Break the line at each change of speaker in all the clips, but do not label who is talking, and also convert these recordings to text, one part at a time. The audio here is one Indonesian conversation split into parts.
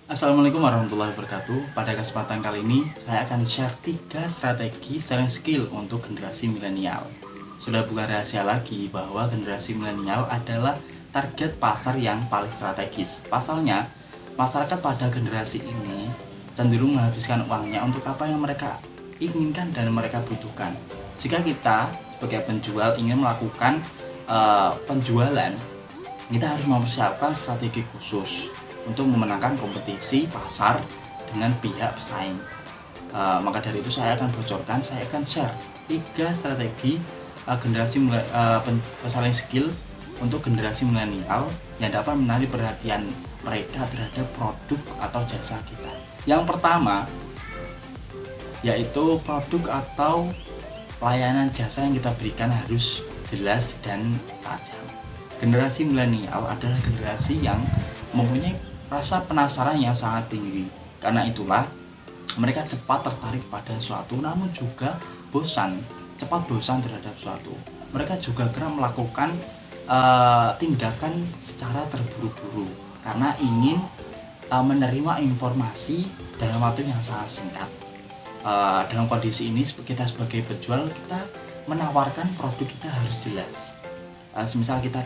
Assalamualaikum warahmatullahi wabarakatuh. Pada kesempatan kali ini, saya akan share 3 strategi selling skill untuk generasi milenial. Sudah bukan rahasia lagi bahwa generasi milenial adalah target pasar yang paling strategis. Pasalnya, masyarakat pada generasi ini cenderung menghabiskan uangnya untuk apa yang mereka inginkan dan mereka butuhkan. Jika kita sebagai penjual ingin melakukan penjualan, kita harus mempersiapkan strategi khusus untuk memenangkan kompetisi pasar dengan pihak pesaing. Maka dari itu saya akan share 3 strategi generasi selling skill untuk generasi milenial yang dapat menarik perhatian mereka terhadap produk atau jasa kita. Yang pertama yaitu produk atau layanan jasa yang kita berikan harus jelas dan tajam. Generasi milenial adalah generasi yang mempunyai rasa penasaran yang sangat tinggi. Karena itulah mereka cepat tertarik pada suatu, namun juga cepat bosan terhadap suatu. Mereka juga kerap melakukan tindakan secara terburu-buru karena ingin menerima informasi dalam waktu yang sangat singkat. Dalam kondisi ini kita sebagai penjual, kita menawarkan produk kita harus jelas. Semisal kita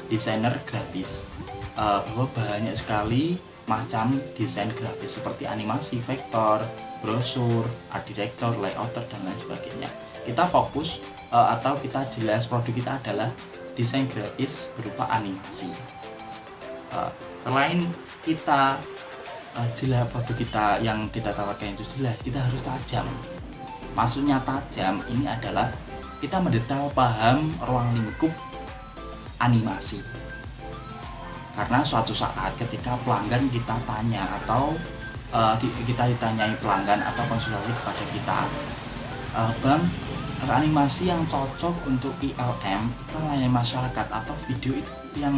desainer grafis, bahwa banyak sekali macam desain grafis seperti animasi, vektor, brosur, art director, layouter, dan lain sebagainya. Kita fokus atau kita jelas produk kita adalah desain grafis berupa animasi. Selain kita jelas produk kita yang kita tawarkan itu jelas, kita harus tajam. Maksudnya tajam ini adalah kita mendetail paham ruang lingkup animasi. Karena suatu saat ketika pelanggan kita tanya atau kita ditanyai pelanggan atau konsultasi kepada kita, Bang, animasi yang cocok untuk ILM itu layanan masyarakat atau video itu yang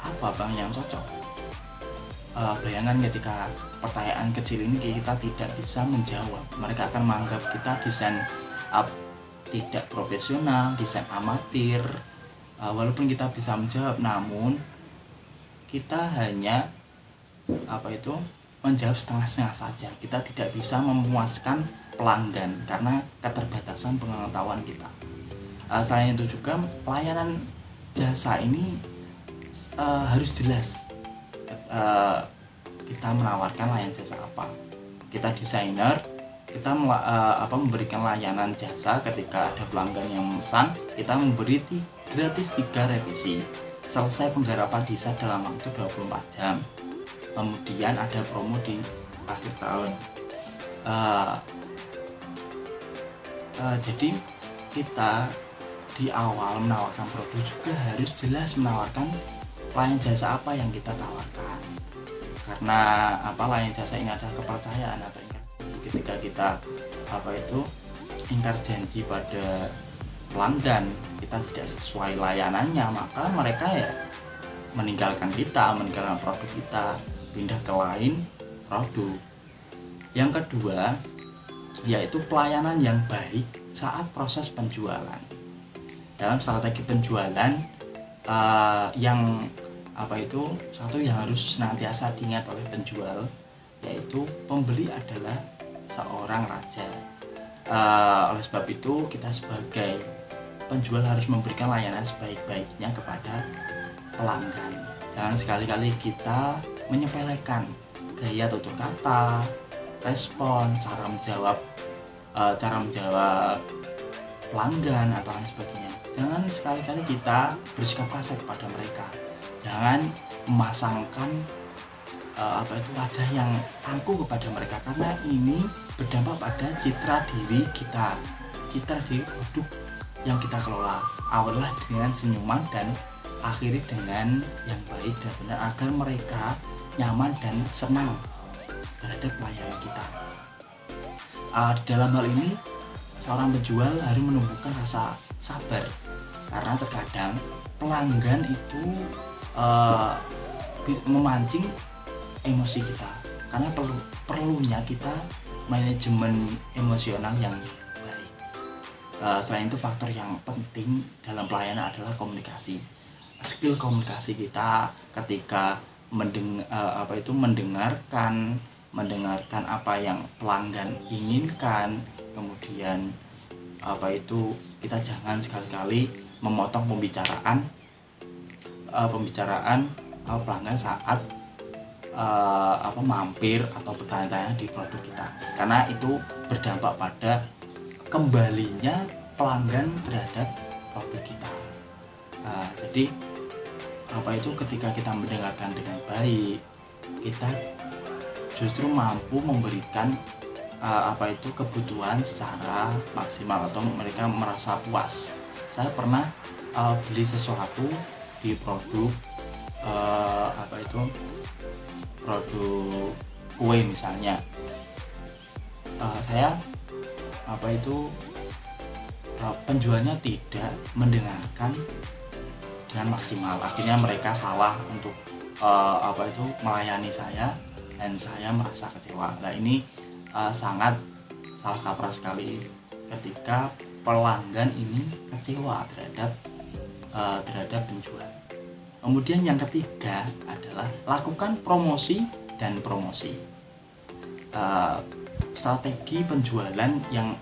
apa Bang yang cocok? Bayangkan ketika pertanyaan kecil ini kita tidak bisa menjawab, mereka akan menganggap kita desain tidak profesional, desain amatir. Walaupun kita bisa menjawab, namun kita hanya menjawab setengah-setengah saja. Kita tidak bisa memuaskan pelanggan karena keterbatasan pengetahuan kita. Selain itu juga layanan jasa ini harus jelas. Kita menawarkan layanan jasa apa. Kita desainer, kita memberikan layanan jasa ketika ada pelanggan yang memesan, kita memberi gratis 3 revisi. Selesai penggarapan desain dalam waktu 24 jam. Kemudian ada promo di akhir tahun. Jadi kita di awal menawarkan produk juga harus jelas menawarkan layanan jasa apa yang kita tawarkan. Karena layanan jasa ini adalah kepercayaan atau ketika kita ingkar janji pada pelanggan, kita tidak sesuai layanannya, maka mereka meninggalkan produk kita, pindah ke lain produk. Yang kedua yaitu pelayanan yang baik saat proses penjualan. Dalam strategi penjualan satu yang harus senantiasa diingat oleh penjual, yaitu pembeli adalah seorang raja. Oleh sebab itu kita sebagai penjual harus memberikan layanan sebaik-baiknya kepada pelanggan. Jangan sekali-kali kita menyepelekan gaya tutur kata, respon, cara menjawab pelanggan atau lain sebagainya. Jangan sekali-kali kita bersikap kasar kepada mereka. Jangan memasangkan wajah yang angkuh kepada mereka, karena ini berdampak pada citra diri kita, citra diri produk yang kita kelola. Awalnya dengan senyuman dan akhiri dengan yang baik dan benar agar mereka nyaman dan senang terhadap pelayanan kita. Dalam hal ini seorang penjual harus menumbuhkan rasa sabar, karena terkadang pelanggan itu memancing emosi kita, karena perlunya kita manajemen emosional yang baik. Selain itu, faktor yang penting dalam pelayanan adalah komunikasi. Skill komunikasi kita ketika mendengarkan apa yang pelanggan inginkan. Kemudian kita jangan sekali-kali memotong pembicaraan pelanggan saat mampir atau bertanya-tanya di produk kita, karena itu berdampak pada kembalinya pelanggan terhadap produk kita. Jadi ketika kita mendengarkan dengan baik, kita justru mampu memberikan kebutuhan secara maksimal atau mereka merasa puas. Saya pernah beli sesuatu di produk produk kue misalnya. Saya penjualnya tidak mendengarkan dengan maksimal, akhirnya mereka salah untuk melayani saya dan saya merasa kecewa. Nah, ini sangat salah kaprah sekali ketika pelanggan ini kecewa terhadap penjual. Kemudian yang ketiga adalah lakukan promosi dan promosi. Strategi penjualan yang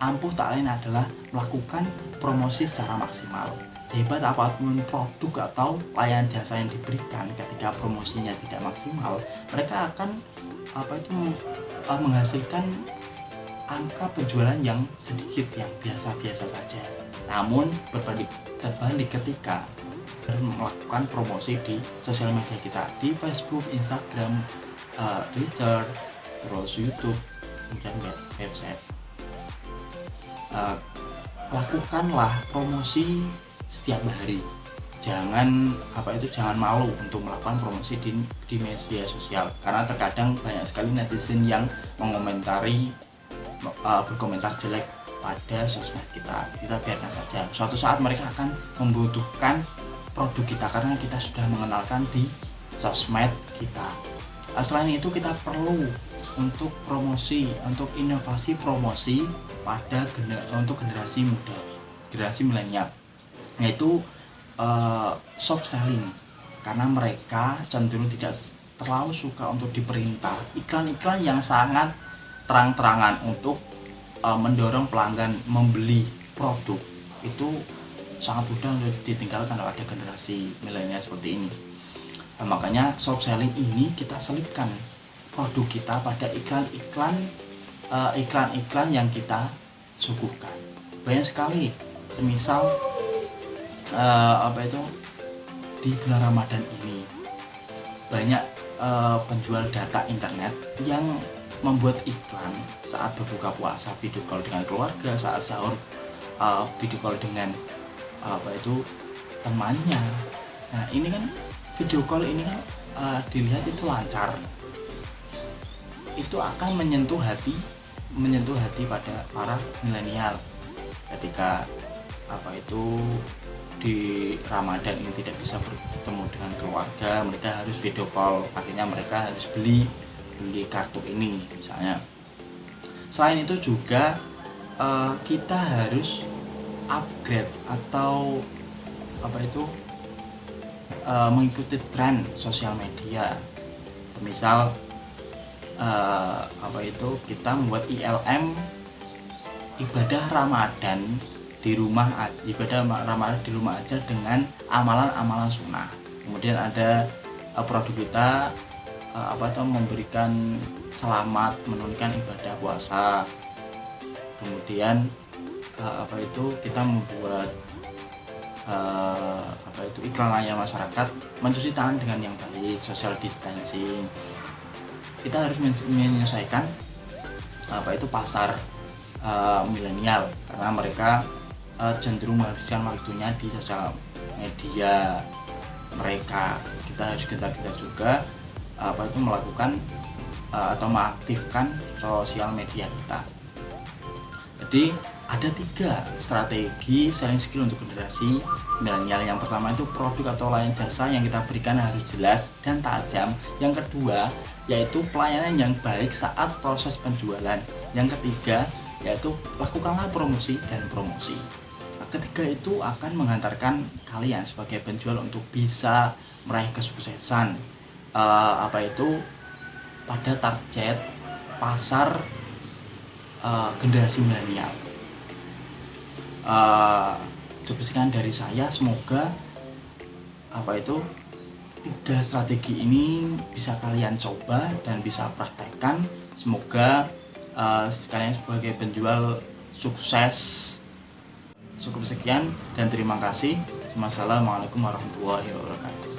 ampuh tak lain adalah melakukan promosi secara maksimal. Sehebat apapun produk atau layanan jasa yang diberikan, ketika promosinya tidak maksimal, mereka akan menghasilkan angka penjualan yang sedikit, yang biasa-biasa saja. Namun berbalik ketika melakukan promosi di sosial media kita, di Facebook, Instagram, Twitter, terus YouTube, kemudian website. Lakukanlah promosi setiap hari. Jangan malu untuk melakukan promosi di media sosial, karena terkadang banyak sekali netizen yang berkomentar jelek pada sosmed kita. Kita biarkan saja. Suatu saat mereka akan membutuhkan produk kita karena kita sudah mengenalkan di sosmed kita. Selain itu, kita perlu untuk inovasi promosi untuk generasi muda, generasi milenial, yaitu soft selling, karena mereka cenderung tidak terlalu suka untuk diperintah iklan-iklan yang sangat terang-terangan untuk mendorong pelanggan membeli produk. Itu sangat mudah untuk ditinggalkan kalau ada generasi milenial seperti ini. Makanya soft selling ini kita selipkan produk kita pada iklan-iklan yang kita suguhkan. Banyak sekali, semisal di bulan Ramadan ini banyak penjual data internet yang membuat iklan saat berbuka puasa, video call dengan keluarga, saat sahur video call dengan temannya. Nah, ini kan video call ini kan dilihat itu lancar, itu akan menyentuh hati pada para milenial ketika di Ramadan ini tidak bisa bertemu dengan keluarga, mereka harus video call, akhirnya mereka harus beli kartu ini misalnya. Selain itu juga kita harus upgrade atau mengikuti tren sosial media. Misal kita membuat ILM ibadah Ramadan di rumah aja dengan amalan-amalan sunnah. Kemudian ada produk kita memberikan selamat menunaikan ibadah puasa. Kemudian kita membuat iklan layanan masyarakat mencuci tangan dengan yang baik, social distancing. Kita harus menyesuaikan pasar milenial, karena mereka cenderung menghabiskan waktunya di sosial media mereka. Kita harus gencar-gencar juga melakukan atau mengaktifkan sosial media kita. Jadi ada 3 strategi selling skill untuk generasi milenial. Yang pertama itu produk atau layanan jasa yang kita berikan harus jelas dan tajam. Yang kedua yaitu pelayanan yang baik saat proses penjualan. Yang ketiga yaitu lakukanlah promosi dan promosi. Ketiga itu akan menghantarkan kalian sebagai penjual untuk bisa meraih kesuksesan pada target pasar generasi milenial. Cukup sekian dari saya, semoga 3 strategi ini bisa kalian coba dan bisa praktekkan. Semoga kalian sebagai penjual sukses. Cukup sekian dan terima kasih. Wassalamualaikum warahmatullahi wabarakatuh.